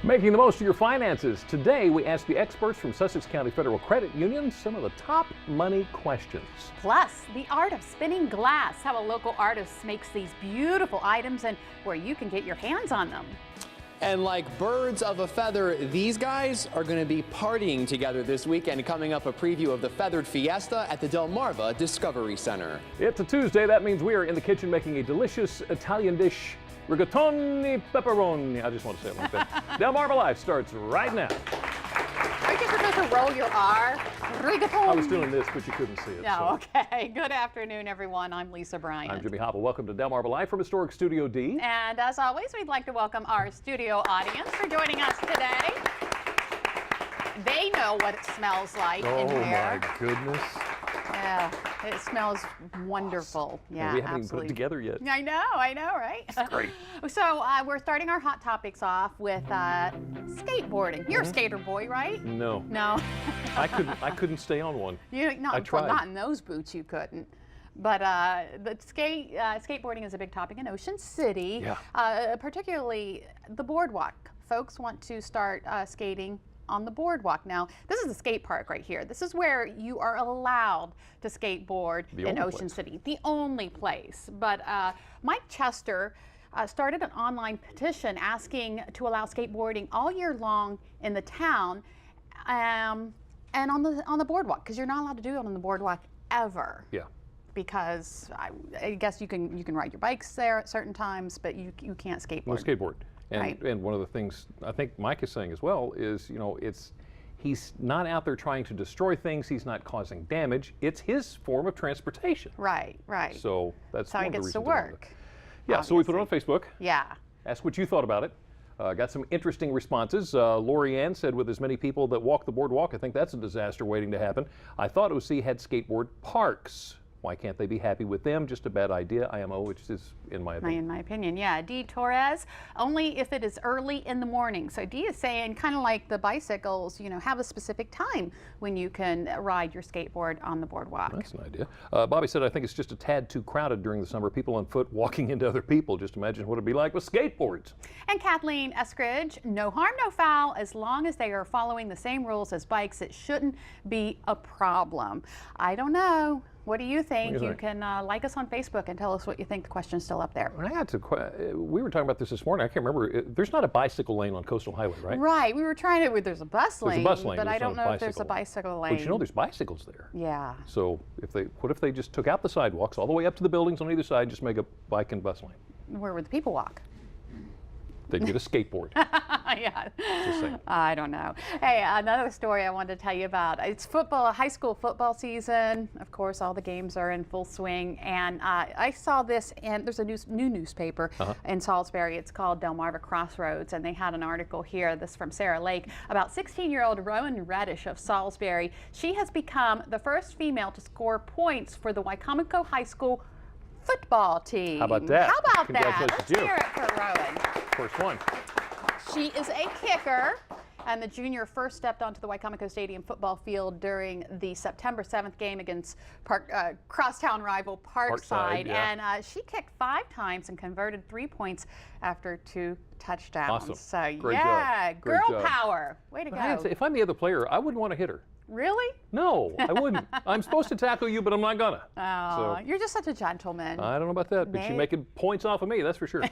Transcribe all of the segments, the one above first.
Making the most of your finances. Today, we ask the experts from Sussex County Federal Credit Union some of the top money questions. Plus, the art of spinning glass, how a local artist makes these beautiful items and where you can get your hands on them. And like birds of a feather, these guys are going to be partying together this weekend. Coming up, a preview of the Feathered Fiesta at the Delmarva Discovery Center. It's a Tuesday. That means we are in the kitchen making a delicious Italian dish, rigatoni pepperoni. I just want to say it like that. Delmarva Live starts right now. Are you supposed to roll your R? Rigatoni. I was doing this, but you couldn't see it. No, so. Okay. Good afternoon, everyone. I'm Lisa Bryant. I'm Jimmy Hopple. Welcome to Delmarva Live from Historic Studio D. And as always, we'd like to welcome our studio audience for joining us today. They know what it smells like in here. Oh, my goodness. Yeah, it smells wonderful. Yeah, we haven't absolutely. even put it together yet. I know, right? It's great. So we're starting our hot topics off with skateboarding. You're a skater boy, right? No. No. I couldn't stay on one. I tried. Well, not in those boots, you couldn't. But the skateboarding is a big topic in Ocean City, particularly the boardwalk. Folks want to start skating on the boardwalk. Now, this is the skate park right here. This is where you are allowed to skateboard in Ocean City, the only place. But Mike Chester started an online petition asking to allow skateboarding all year long in the town and on the boardwalk, because you're not allowed to do it on the boardwalk ever. Yeah. Because I guess you can ride your bikes there at certain times, but you can't skateboard. No skateboard. And, right. And one of the things I think Mike is saying as well is, he's not out there trying to destroy things. He's not causing damage. It's his form of transportation. Right. So that's how one he of the gets to reasons work. Yeah, obviously. So we put it on Facebook. Yeah. Asked what you thought about it. Got some interesting responses. Lori Ann said, with as many people that walk the boardwalk, I think that's a disaster waiting to happen. I thought OC had skateboard parks. Why can't they be happy with them? Just a bad idea, IMO, which is in my opinion. In my opinion, yeah. Dee Torres, only if it is early in the morning. So Dee is saying, kind of like the bicycles, have a specific time when you can ride your skateboard on the boardwalk. That's an idea. Bobby said, I think it's just a tad too crowded during the summer. People on foot walking into other people. Just imagine what it'd be like with skateboards. And Kathleen Eskridge, no harm, no foul. As long as they are following the same rules as bikes, it shouldn't be a problem. I don't know. What do you think? You can like us on Facebook and tell us what you think. The question's still up there. We were talking about this morning. I can't remember. There's not a bicycle lane on Coastal Highway, right? Right. We were trying to. There's a bus lane. There's a bus lane, but I don't know if there's a bicycle lane. But there's bicycles there. Yeah. So what if they just took out the sidewalks all the way up to the buildings on either side, just make a bike and bus lane? Where would the people walk? They'd get a skateboard. Yeah. I don't know. Hey, another story I wanted to tell you about. It's football, high school football season. Of course, all the games are in full swing. And I saw this, and there's a new newspaper in Salisbury. It's called Delmarva Crossroads, and they had an article here, this from Sarah Lake, about 16-year-old Rowan Reddish of Salisbury. She has become the first female to score points for the Wicomico High School football team. How about that? How about that? Let's hear it for Rowan. First one. She is a kicker, and the junior first stepped onto the Wicomico Stadium football field during the September 7th game against crosstown rival Parkside. Yeah. And she kicked 5 times and converted 3 points after 2 touchdowns. Awesome. So Great job. girl Great job. Power. Way to go. If I'm the other player, I wouldn't want to hit her. Really? No, I wouldn't. I'm supposed to tackle you, but I'm not gonna. Oh, so, you're just such a gentleman. I don't know about that, but you're making points off of me, that's for sure.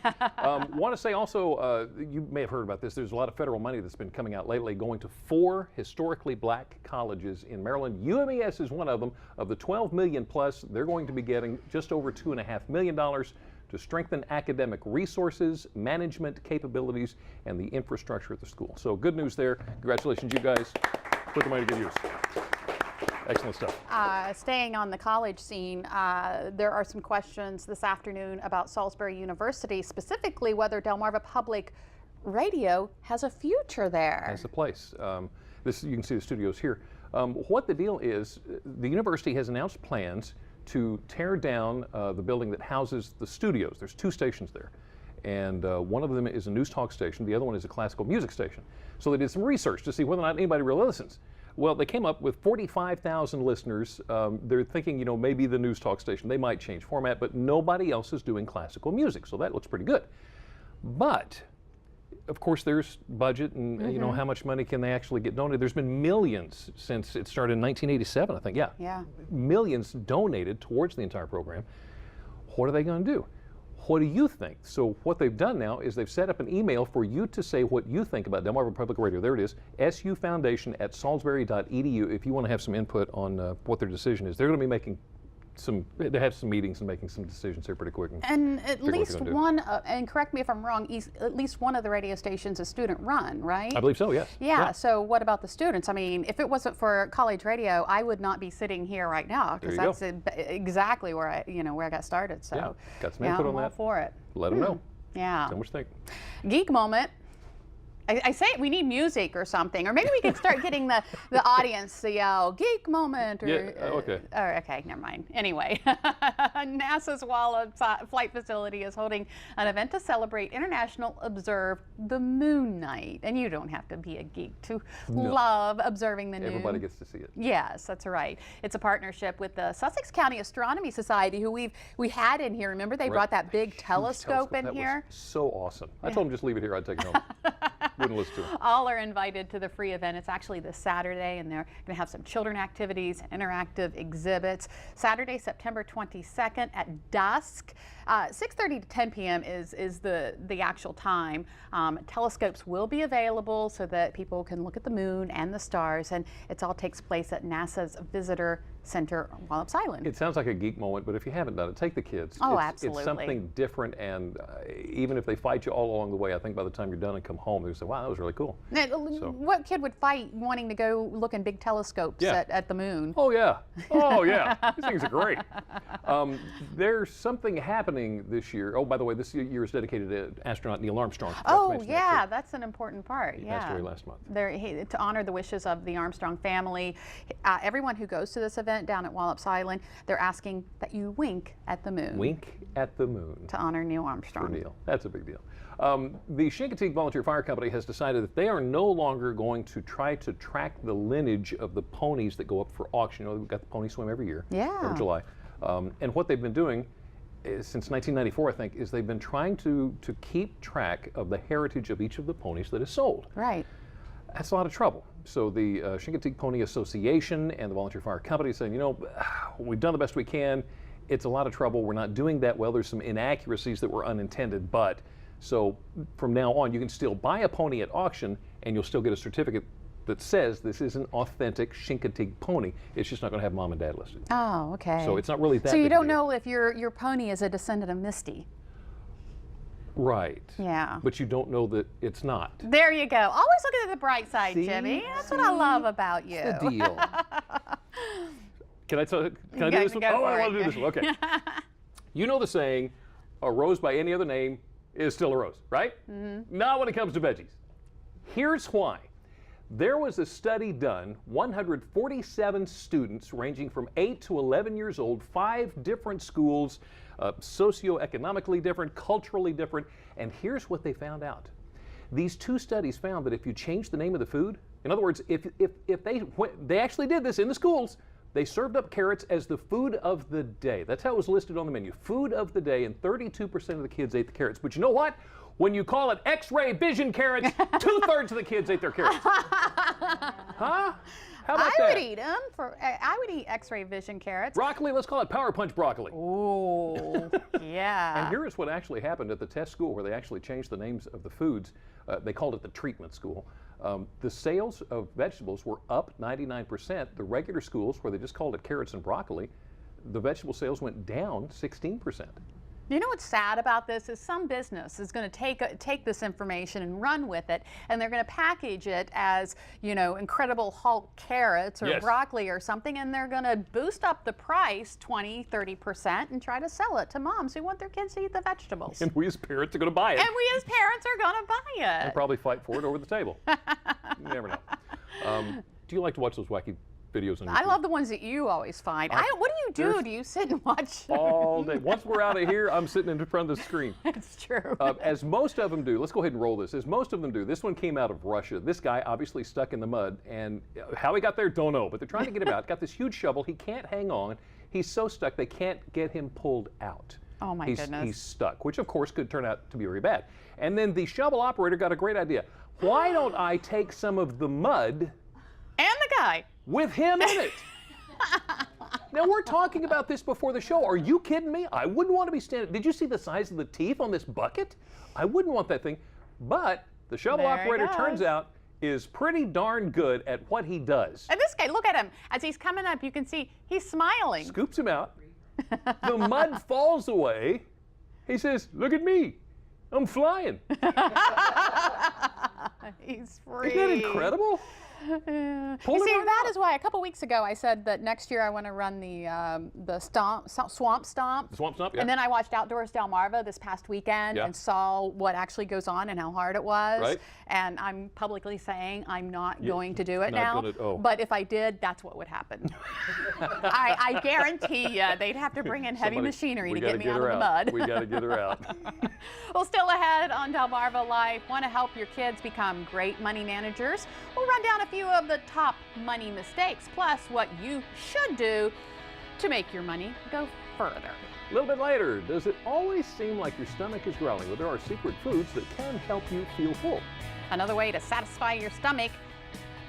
Want to say also, you may have heard about this, there's a lot of federal money that's been coming out lately going to 4 historically black colleges in Maryland. UMES is one of them. Of the 12 million plus, they're going to be getting just over $2.5 million to strengthen academic resources, management capabilities, and the infrastructure at the school. So good news there. Congratulations, you guys. Put the money to good use. Excellent stuff. Staying on the college scene, there are some questions this afternoon about Salisbury University, specifically whether Delmarva Public Radio has a future there. As a place. You can see the studios here. What the deal is, the university has announced plans to tear down the building that houses the studios. There's 2 stations there. And one of them is a news talk station. The other one is a classical music station. So they did some research to see whether or not anybody really listens. Well, they came up with 45,000 listeners. They're thinking, maybe the news talk station, they might change format, but nobody else is doing classical music. So that looks pretty good. But of course, there's budget and you know, how much money can they actually get donated. There's been millions since it started in 1987, I think. Yeah. Millions donated towards the entire program. What are they going to do? What do you think? So what they've done now is they've set up an email for you to say what you think about Delmarva Public Radio. There it is, sufoundation@salisbury.edu, if you want to have some input on what their decision is. They're going to be making they have some meetings and making some decisions here pretty quick. And at least one, and correct me if I'm wrong, at least one of the radio stations is student run, right? I believe so, yes. Yeah, so what about the students? I mean, if it wasn't for college radio, I would not be sitting here right now, because that's exactly where I got started. So got some input on I'm all that. for it. Let them know. Yeah. So much think. Geek moment. I say we need music or something, or maybe we could start getting the audience to yell "geek moment." Or, okay. Okay, never mind. Anyway, NASA's Wallops Flight Facility is holding an event to celebrate International Observe the Moon Night, and you don't have to be a geek to love observing the moon. Everybody gets to see it. Yes, that's right. It's a partnership with the Sussex County Astronomy Society, who we had in here. Remember, they brought that big telescope in here. Was so awesome. I told them just leave it here. I'd take it home. Wouldn't listen to it. All are invited to the free event. It's actually this Saturday, and they're going to have some children activities, interactive exhibits. Saturday, September 22nd at dusk. 6:30 to 10 p.m. is the actual time. Telescopes will be available so that people can look at the moon and the stars, and it all takes place at NASA's Visitor Center, Wallops Island. It sounds like a geek moment, but if you haven't done it, take the kids. Oh, it's absolutely. It's something different, and even if they fight you all along the way, I think by the time you're done and come home, they say, wow, that was really cool. Now, what kid would fight wanting to go look in big telescopes at the moon? Oh, yeah. Oh, yeah. These things are great. There's something happening this year. Oh, by the way, this year is dedicated to astronaut Neil Armstrong. Oh, yeah, that's an important part. He passed away last month. To honor the wishes of the Armstrong family, everyone who goes to this event down at Wallops Island, they're asking that you wink at the moon. Wink at the moon. To honor Neil Armstrong. For Neil. That's a big deal. The Chincoteague Volunteer Fire Company has decided that they are no longer going to try to track the lineage of the ponies that go up for auction. You know, we've got the pony swim every year, every July. And what they've been doing since 1994, I think, is they've been trying to keep track of the heritage of each of the ponies that is sold. Right. That's a lot of trouble. So the Chincoteague Pony Association and the Volunteer Fire Company is saying, you know, we've done the best we can. It's a lot of trouble. We're not doing that well. There's some inaccuracies that were unintended, but so from now on, you can still buy a pony at auction, and you'll still get a certificate that says this is an authentic Chincoteague pony. It's just not going to have mom and dad listed. Oh, okay. So it's not really that. So you don't deal. know if your pony is a descendant of Misty. Right. Yeah. But you don't know that it's not. There you go. Always looking at the bright side, See? Jimmy. That's what I love about you. That's the deal. Can I do this one? Oh, I want to do this one. Okay. You know the saying, a rose by any other name is still a rose, right? Not when it comes to veggies. Here's why. There was a study done, 147 students ranging from 8 to 11 years old, 5 different schools, socioeconomically different, culturally different, and here's what they found out. These 2 studies found that if you change the name of the food, in other words, if they actually did this in the schools, they served up carrots as the food of the day. That's how it was listed on the menu, food of the day, and 32% of the kids ate the carrots. But you know what? When you call it X-ray vision carrots, 2/3 of the kids ate their carrots. Huh? How about that? I would eat them. I would eat X-ray vision carrots. Broccoli, let's call it Power Punch broccoli. Ooh, yeah. And here is what actually happened at the test school where they actually changed the names of the foods. They called it the treatment school. The sales of vegetables were up 99%. The regular schools, where they just called it carrots and broccoli, the vegetable sales went down 16%. You know what's sad about this is some business is going to take this information and run with it, and they're going to package it as, you know, Incredible Hulk carrots or broccoli or something, and they're going to boost up the price 20-30% and try to sell it to moms who want their kids to eat the vegetables. And we as parents are going to buy it. And we as parents are going to buy it. And probably fight for it over the table. You never know. Do you like to watch those wacky videos on YouTube? I love the ones that you always find. What do you do? Do you sit and watch? All day. Once we're out of here, I'm sitting in front of the screen. It's true. As most of them do, let's go ahead and roll this. As most of them do, this one came out of Russia. This guy obviously stuck in the mud, and how he got there, don't know, but they're trying to get him out. Got this huge shovel. He can't hang on. He's so stuck they can't get him pulled out. Oh my goodness. He's stuck, which of course could turn out to be very bad. And then the shovel operator got a great idea. Why don't I take some of the mud and the guy with him in it? Now, we're talking about this before the show. Are you kidding me? I wouldn't want to be standing. Did you see the size of the teeth on this bucket? I wouldn't want that thing. But the shovel operator, turns out, is pretty darn good at what he does. And this guy, look at him. As he's coming up, you can see he's smiling. Scoops him out. The mud falls away. He says, "Look at me. I'm flying." He's free. Isn't that incredible? You see, that is why a couple weeks ago I said that next year I want to run the swamp stomp. The swamp stomp, yeah. And then I watched Outdoors Delmarva this past weekend and saw what actually goes on and how hard it was. Right. And I'm publicly saying I'm not going to do it not now. gonna, But if I did, that's what would happen. I guarantee you they'd have to bring in heavy machinery to get me out of the mud. We got to get her out. Well, still ahead on Delmarva Life, want to help your kids become great money managers? We'll run down a few of the top money mistakes, plus what you should do to make your money go further. A little bit later, does it always seem like your stomach is growling? Well, there are secret foods that can help you feel full. Another way to satisfy your stomach,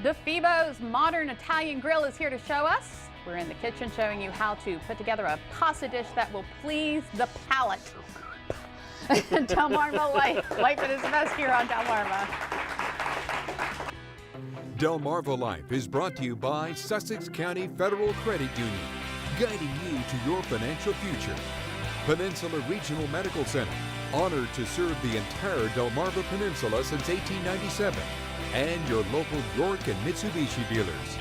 DeFibo's Modern Italian Grill is here to show us. We're in the kitchen showing you how to put together a pasta dish that will please the palate. Delmarva Life. Wait for this best here on Delmarva. Delmarva Life is brought to you by Sussex County Federal Credit Union, guiding you to your financial future. Peninsula Regional Medical Center, honored to serve the entire Delmarva Peninsula since 1897. And your local York and Mitsubishi dealers.